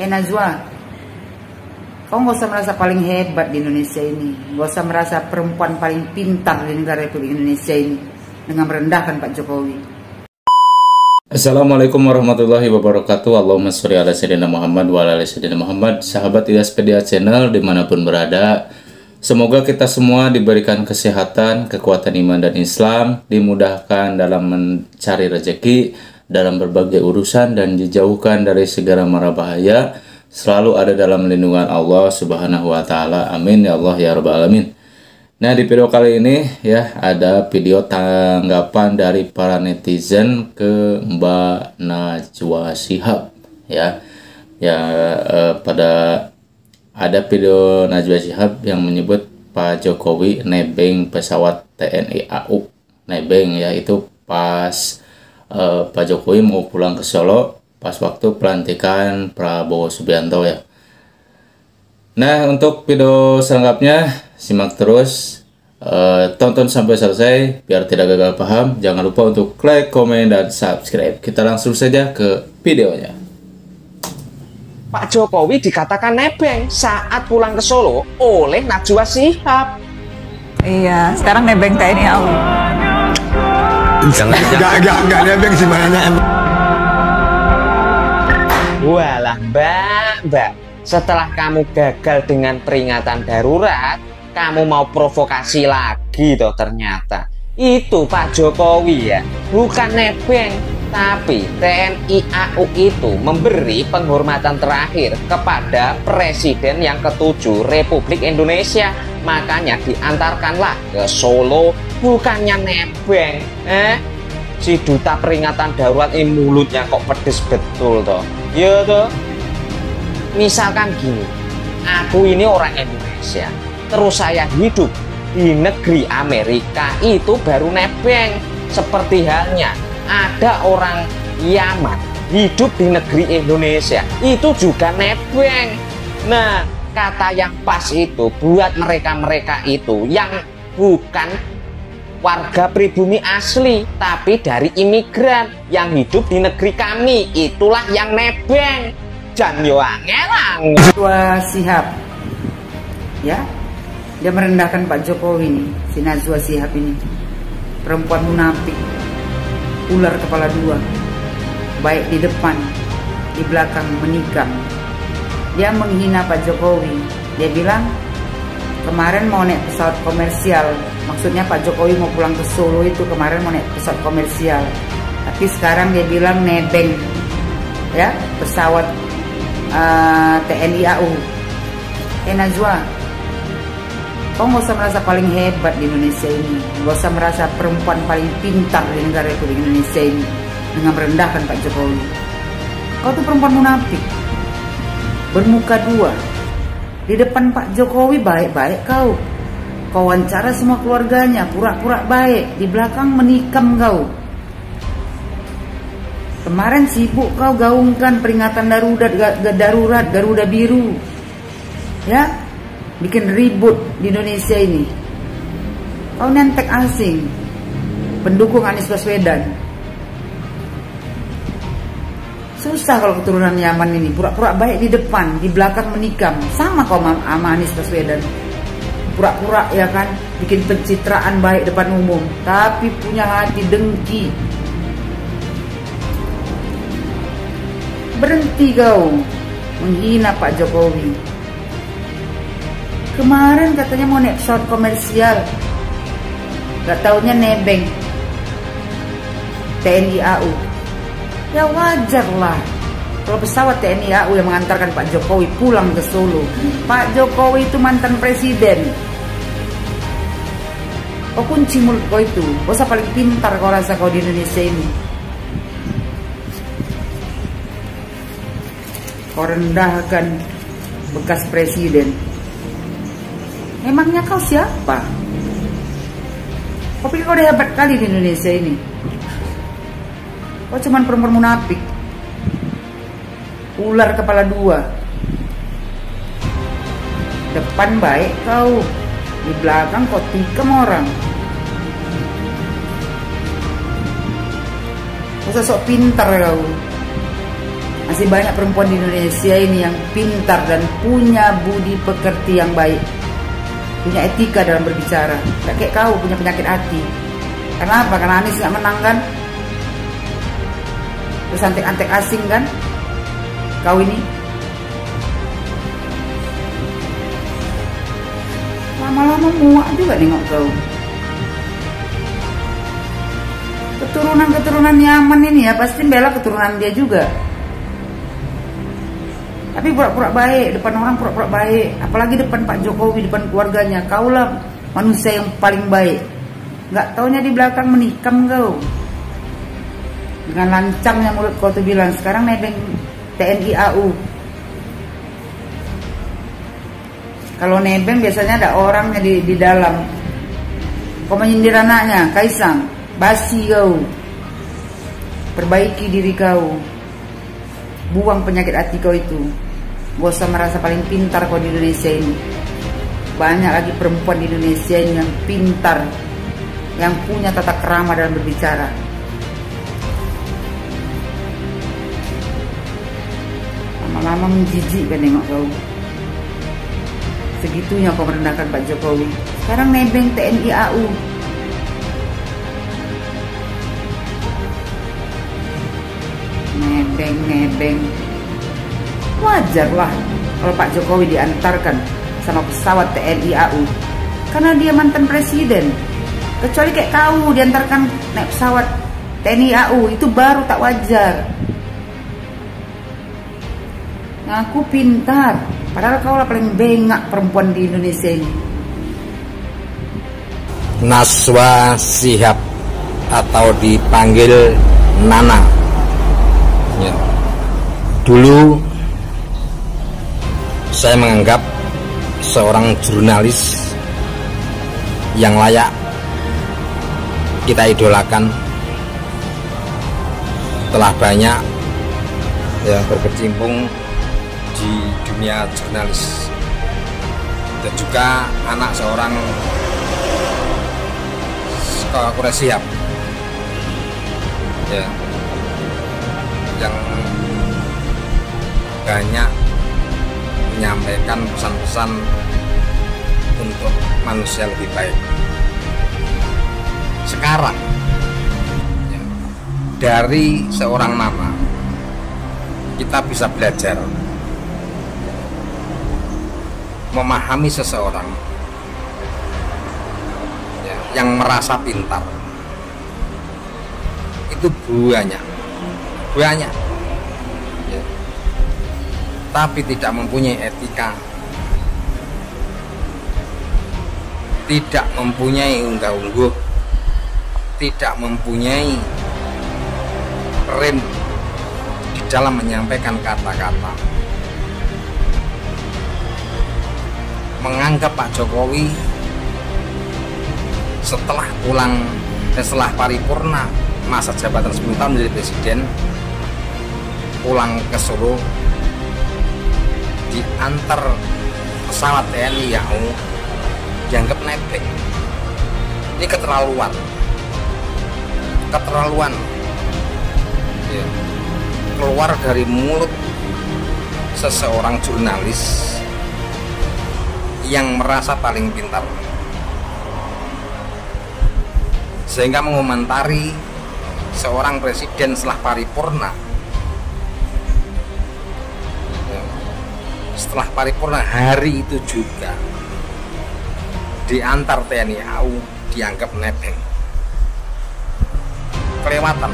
Najwa, kau nggak usah merasa paling hebat di Indonesia ini, nggak usah merasa perempuan paling pintar di negara Republik Indonesia ini dengan merendahkan Pak Jokowi. Assalamualaikum warahmatullahi wabarakatuh. Allahumma sholli ala sayyidina Muhammad wa ala ali sayyidina Muhammad. Sahabat Idaspedia Channel dimanapun berada, semoga kita semua diberikan kesehatan, kekuatan iman dan Islam, dimudahkan dalam mencari rezeki, dalam berbagai urusan, dan dijauhkan dari segala mara bahaya, selalu ada dalam lindungan Allah Subhanahu wa Ta'ala. Amin ya Allah ya Rabbal Alamin. Nah, di video kali ini ya ada video tanggapan dari para netizen ke Mbak Najwa Shihab ya. Pada ada video Najwa Shihab yang menyebut Pak Jokowi nebeng pesawat TNI AU. Nebeng ya, itu pas Pak Jokowi mau pulang ke Solo pas waktu pelantikan Prabowo Subianto ya. Nah, untuk video selengkapnya simak terus, tonton sampai selesai biar tidak gagal paham. Jangan lupa untuk like, komen, dan subscribe. Kita langsung saja ke videonya. Pak Jokowi dikatakan nebeng saat pulang ke Solo oleh Najwa Shihab. Iya, sekarang nebeng TNI AU. Enggak nebeng sih mana. Walah mbak, setelah kamu gagal dengan peringatan darurat, kamu mau provokasi lagi toh ternyata. Itu Pak Jokowi ya, bukan nebeng, tapi TNI AU itu memberi penghormatan terakhir kepada Presiden yang ke-7 Republik Indonesia. Makanya diantarkanlah ke Solo, bukannya nebeng. Si duta peringatan darurat ini mulutnya kok pedes betul toh. Ya toh. Misalkan gini, aku ini orang Indonesia, terus saya hidup di negeri Amerika, itu baru nebeng. Seperti halnya ada orang Yaman hidup di negeri Indonesia, itu juga nebeng. Nah, kata yang pas itu buat mereka-mereka itu yang bukan warga pribumi asli, tapi dari imigran yang hidup di negeri kami, itulah yang nebeng. Jan yo angelang. Najwa Shihab, ya, dia merendahkan Pak Jokowi nih, si Najwa Shihab ini, perempuan munafik, ular kepala dua, baik di depan, di belakang menikam. Dia menghina Pak Jokowi. Dia bilang kemarin mau naik pesawat komersial, maksudnya Pak Jokowi mau pulang ke Solo itu kemarin mau naik pesawat komersial, tapi sekarang dia bilang nebeng ya pesawat TNI AU. Najwa, kau nggak usah merasa paling hebat di Indonesia ini, nggak usah merasa perempuan paling pintar di negara Republik Indonesia ini dengan merendahkan Pak Jokowi. Kau tuh perempuan munafik, bermuka dua. Di depan Pak Jokowi baik-baik kau wawancara semua keluarganya, pura-pura baik, di belakang menikam kau. Kemarin sibuk kau gaungkan peringatan darurat Garuda Biru, ya, bikin ribut di Indonesia ini. Kau nentek asing, pendukung Anies Baswedan. Susah kalau keturunan Yaman ini, pura-pura baik di depan, di belakang menikam. Sama kau sama Anies Baswedan, pura-pura ya kan, bikin pencitraan baik depan umum, tapi punya hati dengki. Berhenti kau menghina Pak Jokowi. Kemarin katanya mau naik pesawat komersial, gak taunya nebeng TNI AU. Ya wajar lah kalau pesawat TNI AU yang mengantarkan Pak Jokowi pulang ke Solo. Pak Jokowi itu mantan presiden. Kau kunci mulut kau itu. Kau usah paling pintar kau rasa kau di Indonesia ini. Kau rendahkan bekas presiden. Emangnya kau siapa? Kau pikir kau udah hebat kali di Indonesia ini? Kau cuman perempuan munafik, ular kepala dua. Depan baik kau, di belakang kau tikam orang. Kau sok pintar kau. Masih banyak perempuan di Indonesia ini yang pintar dan punya budi pekerti yang baik, punya etika dalam berbicara. Gak kayak kau punya penyakit hati. Karena apa? Karena Anies gak menang kan? Terus antek-antek asing kan? Kau ini lama-lama muak juga nengok kau. Keturunan Yaman ini ya pasti bela keturunan dia juga. Tapi pura-pura baik, depan orang pura-pura baik. Apalagi depan Pak Jokowi, depan keluarganya. Kaulah manusia yang paling baik. Gak taunya di belakang menikam kau. Dengan lancangnya mulut kau tuh bilang, sekarang nebeng TNI AU. Kalau nebeng biasanya ada orangnya di dalam. Kau menyindir anaknya, Kaisang. Basi kau. Perbaiki diri kau. Buang penyakit hati kau itu. Gak usah merasa paling pintar kau di Indonesia ini. Banyak lagi perempuan di Indonesia ini yang pintar, yang punya tata krama dalam berbicara. Lama-lama menjijikkan nengok kau. Segitunya kau merendahkan Pak Jokowi. Sekarang nebeng TNI AU. Nebeng. Wajarlah kalau Pak Jokowi diantarkan sama pesawat TNI AU, karena dia mantan presiden. Kecuali kayak kau diantarkan naik pesawat TNI AU, itu baru tak wajar. Aku pintar, padahal kau lah paling bengak perempuan di Indonesia ini. Najwa Shihab atau dipanggil Nana ya. Dulu saya menganggap seorang jurnalis yang layak kita idolakan. Telah banyak ya berkecimpung di dunia jurnalis, dan juga anak seorang Quraish Shihab ya, yang banyak menyampaikan pesan-pesan untuk manusia lebih baik. Sekarang ya, dari seorang Nana kita bisa belajar memahami seseorang ya, yang merasa pintar. Itu banyak ya, tapi tidak mempunyai etika, tidak mempunyai unggah-ungguh, tidak mempunyai rem di dalam menyampaikan kata-kata. Menganggap Pak Jokowi setelah paripurna masa jabatan 10 tahun menjadi presiden, pulang ke Solo diantar pesawat TNI AU, dianggap nebeng. Ini keterlaluan ya. Keluar dari mulut seseorang jurnalis yang merasa paling pintar, sehingga mengomentari seorang presiden setelah paripurna. Setelah paripurna hari itu juga diantar TNI AU, dianggap nebeng. Kelewatan.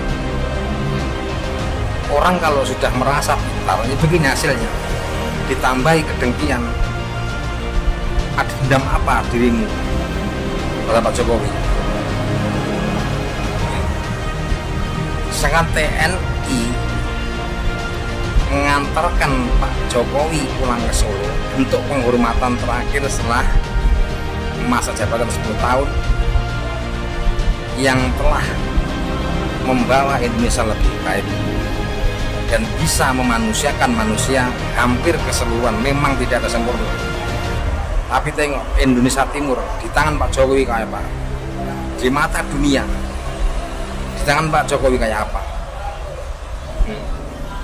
Orang kalau sudah merasa pintar, ini begini hasilnya. Ditambahi kedengkian. Ada dendam apa dirimu pada Pak Jokowi? Sangat TNI mengantarkan Pak Jokowi pulang ke Solo untuk penghormatan terakhir setelah masa jabatan 10 tahun yang telah membawa Indonesia lebih baik dan bisa memanusiakan manusia hampir keseluruhan. Memang tidak ada sempurna, tapi tengok Indonesia Timur di tangan Pak Jokowi kayak apa, di mata dunia di tangan Pak Jokowi kayak apa.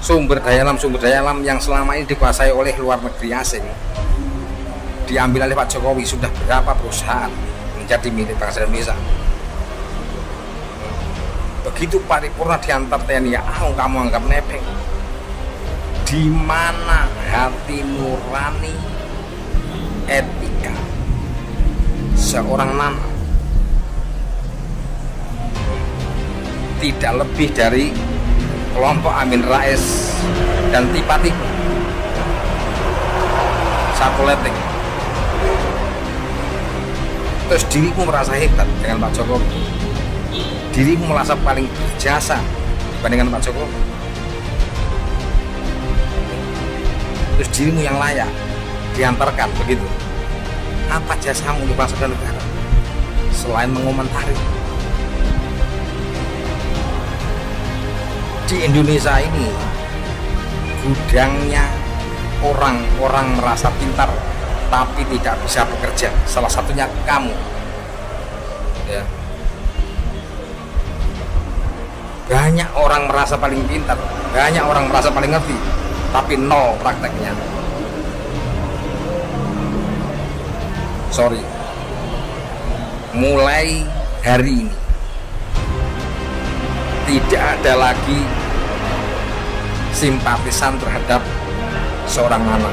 sumber daya alam yang selama ini dikuasai oleh luar negeri asing diambil oleh Pak Jokowi. Sudah berapa perusahaan menjadi milik bangsa Indonesia? Begitu paripurna diantar TNI AU, kamu anggap nebeng. Di mana hati nurani etika seorang Nana? Tidak lebih dari kelompok Amin Rais dan tiba-tiba satu leting. Terus dirimu merasa hebat dengan Pak Jokowi, dirimu merasa paling berjasa dibandingkan Pak Jokowi, terus dirimu yang layak diantarkan begitu. Apa jasamu di bangsa dan negara selain mengomentari? Di Indonesia ini gudangnya orang-orang merasa pintar tapi tidak bisa bekerja, salah satunya kamu ya. Banyak orang merasa paling pintar, banyak orang merasa paling ngerti, tapi nol prakteknya. Sorry, mulai hari ini tidak ada lagi simpatisan terhadap seorang anak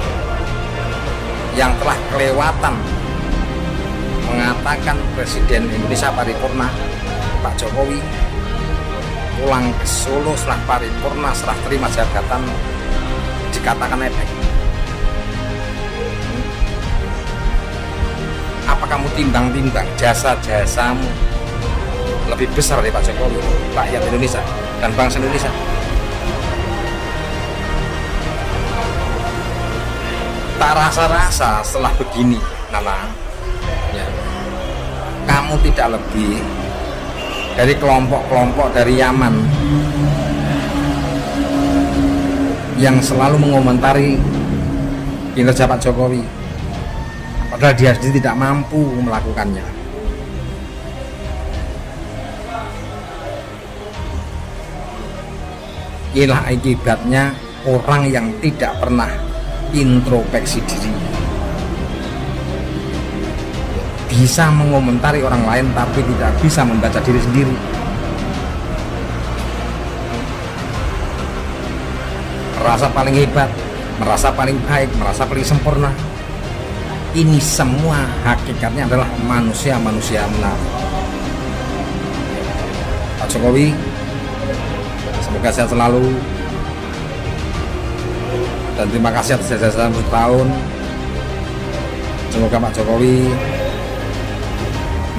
yang telah kelewatan mengatakan Presiden Indonesia paripurna Pak Jokowi pulang ke Solo setelah paripurna, setelah terima jabatan, dikatakan efek. Apa kamu timbang-timbang jasa-jasamu lebih besar dari Pak Jokowi, rakyat Indonesia dan bangsa Indonesia? Tak rasa-rasa setelah begini, Nana, ya, kamu tidak lebih dari kelompok-kelompok dari Yaman yang selalu mengomentari kinerja Pak Jokowi, padahal dia sendiri tidak mampu melakukannya. Inilah akibatnya orang yang tidak pernah introspeksi diri, bisa mengomentari orang lain tapi tidak bisa membaca diri sendiri. Merasa paling hebat, merasa paling baik, merasa paling sempurna. Ini semua hakikatnya adalah manusia-manusia munafik. Pak Jokowi, semoga sehat selalu. Dan terima kasih atas jasa 10 tahun. Semoga Pak Jokowi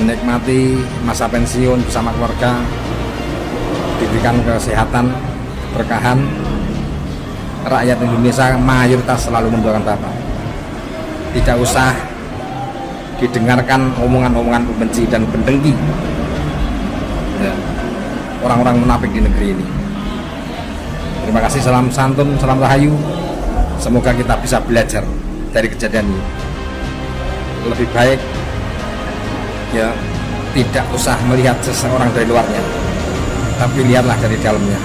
menikmati masa pensiun bersama keluarga, diberikan kesehatan, berkahan. Rakyat Indonesia mayoritas selalu mendoakan Bapak. Tidak usah didengarkan omongan-omongan pembenci dan pendengki ya, orang-orang munafik di negeri ini. Terima kasih, salam santun, salam rahayu. Semoga kita bisa belajar dari kejadian ini. Lebih baik ya tidak usah melihat seseorang dari luarnya, tapi lihatlah dari dalamnya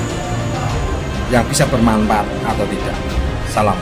yang bisa bermanfaat atau tidak. Salam.